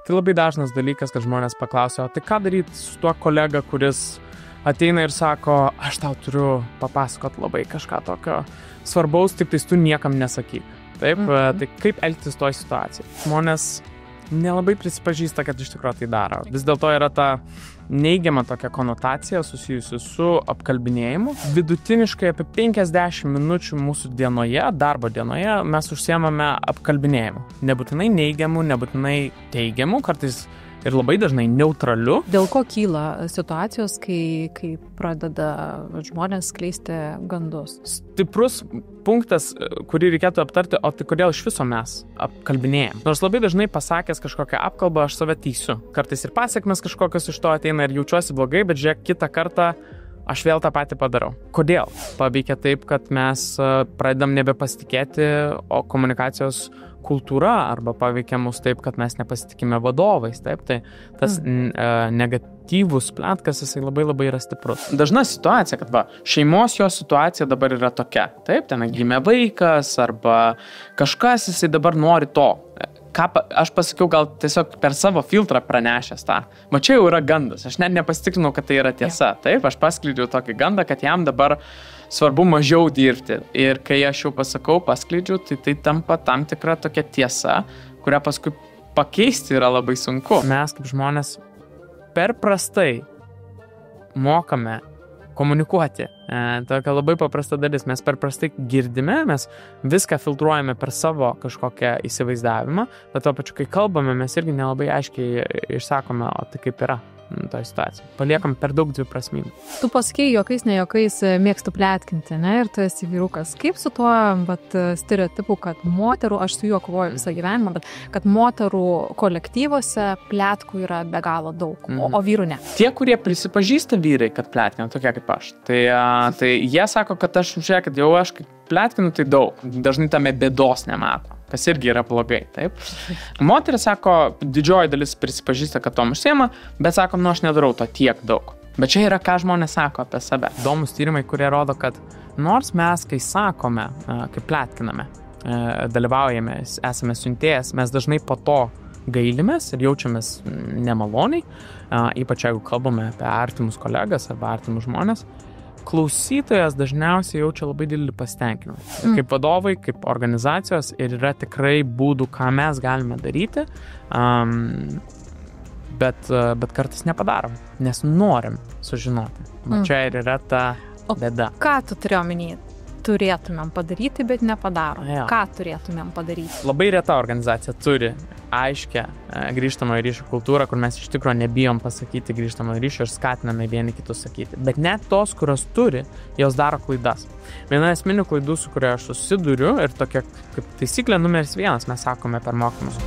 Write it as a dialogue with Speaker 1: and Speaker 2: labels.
Speaker 1: Tai labai dažnas dalykas, kad žmonės paklausia, o tai ką daryti su tuo kolega, kuris ateina ir sako, aš tau turiu papasakot labai kažką tokio svarbaus, tik tai tu niekam nesakyk. Taip, tai kaip elgtis toj situacijai? Žmonės nelabai prisipažįsta, kad iš tikrųjų tai daro. Vis dėlto yra ta neigiama tokia konotacija susijusi su apkalbinėjimu. Vidutiniškai apie 50 minučių mūsų dienoje, darbo dienoje, mes užsiemame apkalbinėjimu. Nebūtinai neigiamu, nebūtinai teigiamu, kartais ir labai dažnai neutraliu.
Speaker 2: Dėl ko kyla situacijos, kai pradeda žmonės skleisti gandus?
Speaker 1: Stiprus punktas, kurį reikėtų aptarti, o tai kodėl iš viso mes apkalbinėjam. Nors labai dažnai pasakęs kažkokią apkalbą, aš save teisiu. Kartais ir pasiekmes kažkokios iš to ateina ir jaučiuosi blogai, bet žiūrėk, kitą kartą aš vėl tą patį padarau. Kodėl? Paveikia taip, kad mes pradedam nebepasitikėti, o komunikacijos kultūra arba paveikia mus taip, kad mes nepasitikime vadovais. Taip? Tai tas negatyvus pletkas, jisai labai labai yra stiprus. Dažna situacija, kad šeimos jo situacija dabar yra tokia. Taip, ten gimė vaikas arba kažkas, jisai dabar nori to. Aš pasakiau gal tiesiog per savo filtrą pranešęs tą. Čia jau yra gandas. Aš net nepasitikrinau, kad tai yra tiesa. Taip, aš paskleidžiau tokį gandą, kad jam dabar svarbu mažiau dirbti. Ir kai aš jau paskleidžiu, tai tampa tam tikra tokia tiesa, kurią paskui pakeisti yra labai sunku. Mes kaip žmonės per prastai mokame komunikuoti. Tokia labai paprasta dalis. Mes per prastai girdime, mes viską filtruojame per savo kažkokią įsivaizdavimą, bet to pačiu, kai kalbame, mes irgi nelabai aiškiai išsakome, o tai kaip yra toj situacijai. Paliekam per daug dviprasmybių.
Speaker 2: Tu pasakei, juokais, ne juokais mėgstu pletkinti, ne? Ir tu esi vyrukas. Kaip su tuo stereotipu, kad moterų, aš su juo kovoju visą gyvenimą, bet kad moterų kolektyvuose pletkų yra be galo daug, o vyrų ne?
Speaker 1: Tie, kurie prisipažįsta vyrai, kad pletkina, tokie kaip aš, tai jie sako, kad aš žiūrėk, kad jau aš pletkinu, tai daug. Dažnai tame bėdos nemato, kas irgi yra blogai, taip? Moteris sako, didžioji dalis prisipažįsta, kad tom užsiema, bet sako, aš nedarau to tiek daug. Bet čia yra, ką žmonės sako apie save. Įdomus tyrimai, kurie rodo, kad nors mes, kai sakome, kai pletkiname, dalyvaujame, esame siuntėjas, mes dažnai po to gailimės ir jaučiamės nemaloniai, ypač jeigu kalbame apie artimus kolegas arba artimus žmonės, klausytojas dažniausiai jaučia labai didelį pasitenkinimą. Kaip vadovai, kaip organizacijos ir yra tikrai būdų, ką mes galime daryti, bet kartais nepadarom, nes norim sužinoti. Čia ir yra ta bėda.
Speaker 2: Ką tu turi omeny? Turėtumėm padaryti, bet nepadarom. Ja. Ką turėtumėm padaryti?
Speaker 1: Labai reta organizacija turi aiškę grįžtamojo ryšio kultūrą, kur mes iš tikrųjų nebijom pasakyti grįžtamojo ryšio ir skatiname vieni kitus sakyti. Bet net tos, kurios turi, jos daro klaidas. Viena esminių klaidų, su kuria aš susiduriu ir tokia kaip taisyklė numeris 1, mes sakome per mokymus.